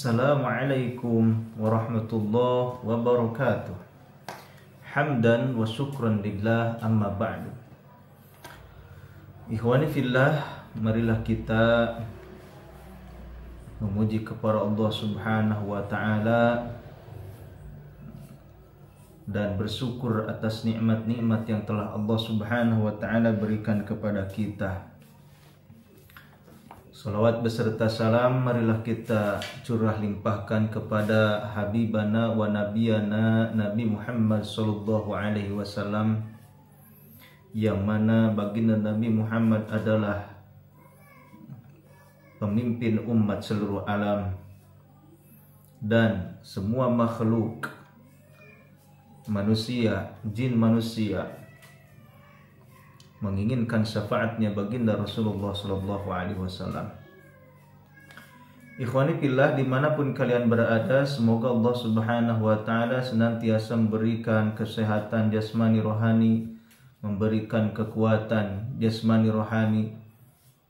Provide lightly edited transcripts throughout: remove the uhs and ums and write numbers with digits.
Assalamualaikum warahmatullahi wabarakatuh. Hamdan wa syukran lillah, amma ba'du. Ikhwani fillah, marilah kita memuji kepada Allah Subhanahu wa taala dan bersyukur atas nikmat-nikmat yang telah Allah Subhanahu wa taala berikan kepada kita. Salawat beserta salam marilah kita curah limpahkan kepada habibana wa nabiyana Nabi Muhammad sallallahu alaihi wasallam, yang mana baginda Nabi Muhammad adalah pemimpin umat seluruh alam, dan semua makhluk manusia, jin manusia menginginkan syafaatnya baginda Rasulullah sallallahu alaihi wasallam. Ikhwani fillah, dimanapun kalian berada, semoga Allah Subhanahu wa taala senantiasa memberikan kesehatan jasmani rohani, memberikan kekuatan jasmani rohani,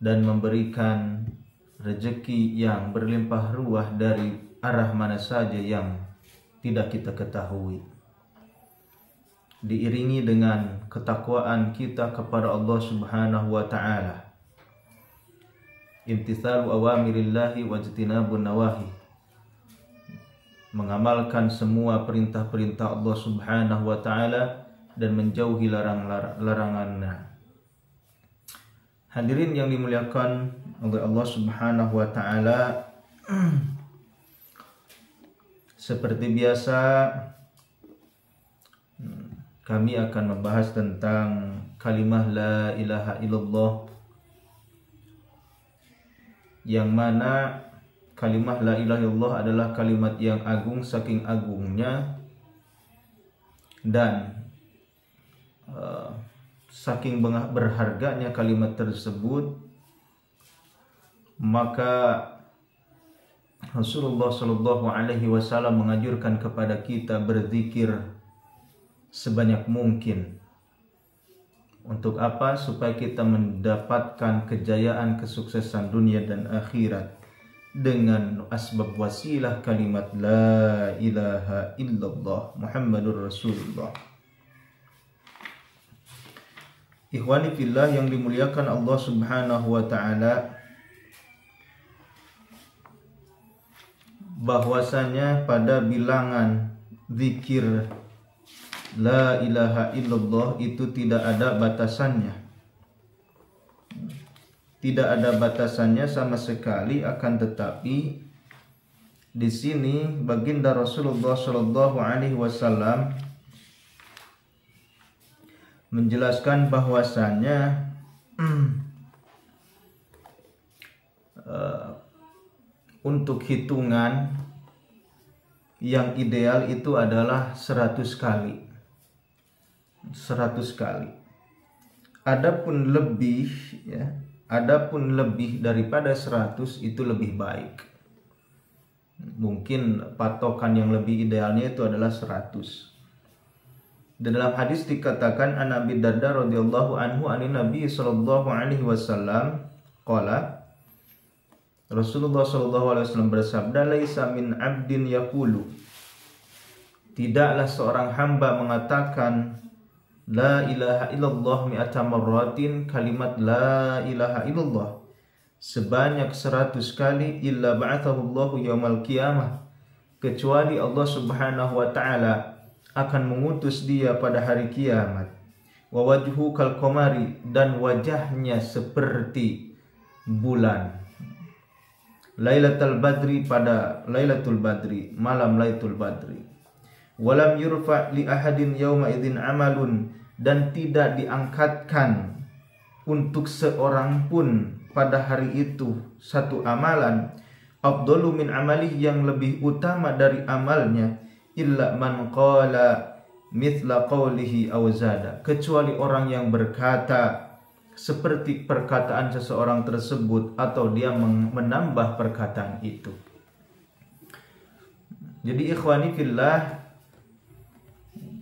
dan memberikan rezeki yang berlimpah ruah dari arah mana saja yang tidak kita ketahui, diiringi dengan ketakwaan kita kepada Allah Subhanahu wa taala, imtithalu awamirillahi wajtinabun nawahi, mengamalkan semua perintah-perintah Allah Subhanahu wa taala dan menjauhi larangannya. Hadirin yang dimuliakan oleh Allah Subhanahu wa taala, seperti biasa kami akan membahas tentang kalimah la ilaha illallah, yang mana kalimah la ilaha illallah adalah kalimat yang agung, saking agungnya dan saking berharganya kalimat tersebut, maka Rasulullah Shallallahu Alaihi Wasallam menganjurkan kepada kita berzikir sebanyak mungkin. Untuk apa? Supaya kita mendapatkan kejayaan, kesuksesan dunia dan akhirat dengan asbab wasilah kalimat la ilaha illallah Muhammadur Rasulullah. Ikhwani fillah yang dimuliakan Allah Subhanahu wa taala, bahwasanya pada bilangan zikir la ilaha illallah itu tidak ada batasannya. Tidak ada batasannya sama sekali, akan tetapi di sini baginda Rasulullah sallallahu alaihi wasallam menjelaskan bahwasanya untuk hitungan yang ideal itu adalah 100 kali. 100 kali. Adapun lebih daripada 100 itu lebih baik. Mungkin patokan yang lebih idealnya itu adalah 100. Dan dalam hadis dikatakan an Abi Darda radhiyallahu anhu anin Nabi sallallahu alaihi wasallam qala, Rasulullah sallallahu alaihi wasallam bersabda, laisa min abdin yaqulu, tidaklah seorang hamba mengatakan la ilaha illallah mi'ata marratin, kalimat la ilaha illallah sebanyak 100 kali, illa ba'athahu Allahu yaumal qiyamah, kecuali Allah Subhanahu wa taala akan mengutus dia pada hari kiamat, wa wajhu kal qamari, dan wajahnya seperti bulan, Lailatul Badri, pada Lailatul Badri, malam Lailatul Badri, walam yurfa li ahadin yauma idzin amalun, dan tidak diangkatkan untuk seorang pun pada hari itu satu amalan, afdalu min amalih, yang lebih utama dari amalnya, illa man qala mithla qawlihi aw zada, kecuali orang yang berkata seperti perkataan seseorang tersebut atau dia menambah perkataan itu. Jadi ikhwani fillah,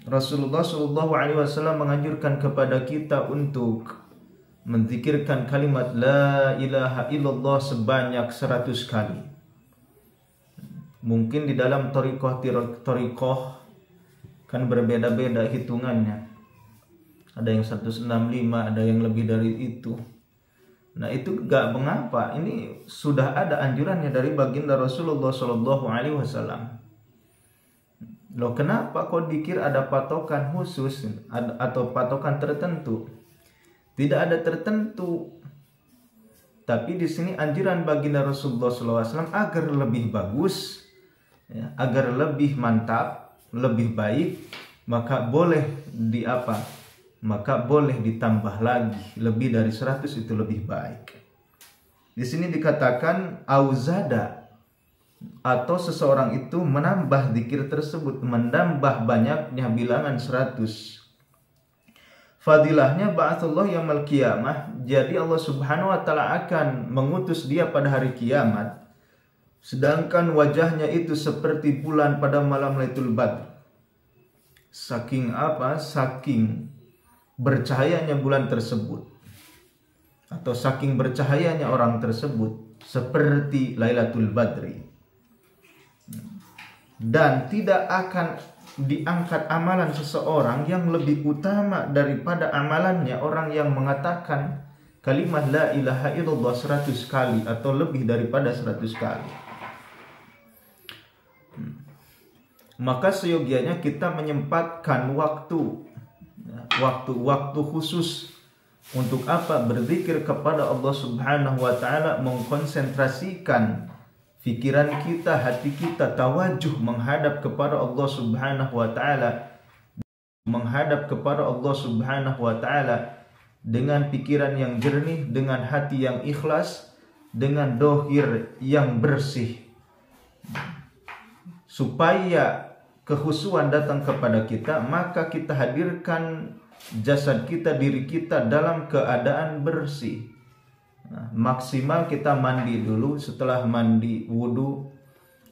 Rasulullah Shallallahu Alaihi Wasallam menganjurkan kepada kita untuk menzikirkan kalimat la ilaha illallah sebanyak 100 kali. Mungkin di dalam torikoh kan berbeda-beda hitungannya. Ada yang 165, ada yang lebih dari itu. Nah itu gak mengapa. Ini sudah ada anjurannya dari baginda Rasulullah SAW. Loh kenapa kok dikir ada patokan khusus atau patokan tertentu? Tidak ada tertentu. Tapi di sini anjuran baginda Rasulullah SAW agar lebih bagus, ya, agar lebih mantap, lebih baik, maka boleh maka boleh ditambah lagi lebih dari 100 itu lebih baik. Di sini dikatakan auzada, atau seseorang itu menambah zikir tersebut, menambah banyaknya bilangan 100. Fadilahnya ba'atsullah yaumil qiyamah, jadi Allah Subhanahu wa taala akan mengutus dia pada hari kiamat, sedangkan wajahnya itu seperti bulan pada malam Lailatul Badr. Saking apa? Saking bercahayanya bulan tersebut, atau saking bercahayanya orang tersebut seperti Lailatul Badri. Dan tidak akan diangkat amalan seseorang yang lebih utama daripada amalannya orang yang mengatakan kalimat la ilaha illallah 100 kali atau lebih daripada 100 kali. Maka seyogianya kita menyempatkan waktu khusus untuk apa? Berzikir kepada Allah Subhanahu wa taala, mengkonsentrasikan pikiran kita, hati kita, tawajuh menghadap kepada Allah Subhanahu wa taala, menghadap kepada Allah Subhanahu wa taala dengan pikiran yang jernih, dengan hati yang ikhlas, dengan dohir yang bersih, supaya kekhusyuan datang kepada kita. Maka kita hadirkan jasad kita, diri kita dalam keadaan bersih. Maksimal kita mandi dulu, setelah mandi wudu,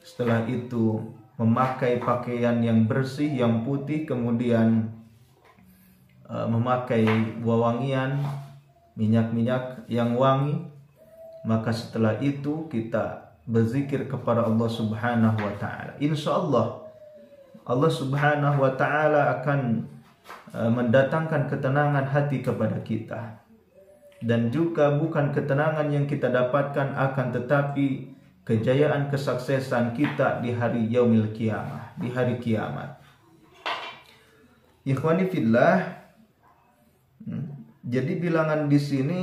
setelah itu memakai pakaian yang bersih, yang putih, kemudian memakai wewangian, minyak-minyak yang wangi. Maka setelah itu kita berzikir kepada Allah Subhanahu wa taala. Insyaallah Allah Subhanahu wa taala akan mendatangkan ketenangan hati kepada kita. Dan juga bukan ketenangan yang kita dapatkan, akan tetapi kejayaan kesuksesan kita di hari yaumil qiyamah, di hari kiamat. Ikhwani fillah, jadi bilangan di sini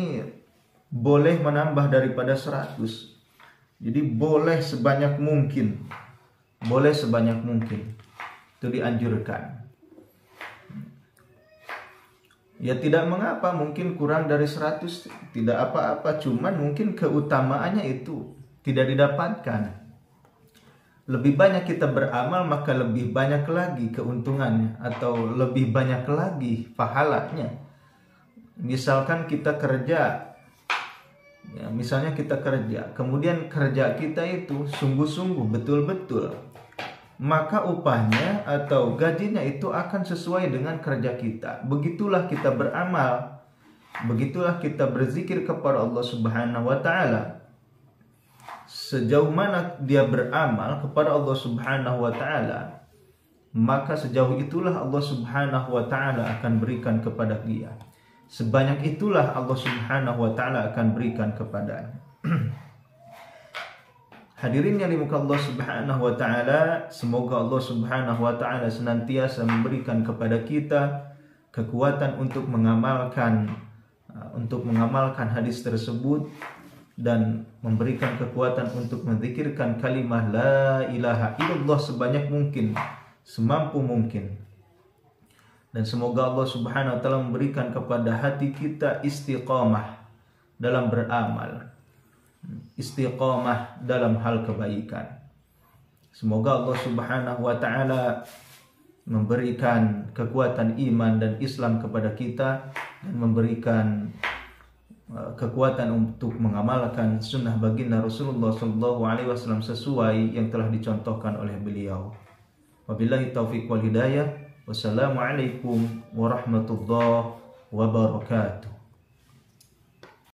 boleh menambah daripada 100. Jadi boleh sebanyak mungkin. Boleh sebanyak mungkin. Itu dianjurkan. Ya tidak mengapa, mungkin kurang dari 100 tidak apa-apa, cuman mungkin keutamaannya itu tidak didapatkan. Lebih banyak kita beramal, maka lebih banyak lagi keuntungannya, atau lebih banyak lagi pahalanya. Misalkan kita kerja, ya, misalnya kita kerja, kemudian kerja kita itu sungguh-sungguh, betul-betul, maka upahnya atau gajinya itu akan sesuai dengan kerja kita. Begitulah kita beramal, begitulah kita berzikir kepada Allah Subhanahu wa taala. Sejauh mana dia beramal kepada Allah Subhanahu wa taala, maka sejauh itulah Allah Subhanahu wa taala akan berikan kepada dia. Sebanyak itulah Allah Subhanahu wa taala akan berikan kepadanya. Hadirin yang dimuliakan Allah Subhanahu wa taala, semoga Allah Subhanahu wa taala senantiasa memberikan kepada kita kekuatan untuk mengamalkan hadis tersebut, dan memberikan kekuatan untuk menzikirkan kalimah la ilaha illallah sebanyak mungkin, semampu mungkin. Dan semoga Allah Subhanahu wa taala memberikan kepada hati kita istiqamah dalam beramal, istiqamah dalam hal kebaikan. Semoga Allah Subhanahu wa taala memberikan kekuatan iman dan Islam kepada kita, dan memberikan kekuatan untuk mengamalkan sunnah baginda Rasulullah SAW sesuai yang telah dicontohkan oleh beliau. Wabillahi taufiq wal hidayah. Wassalamualaikum warahmatullahi wabarakatuh.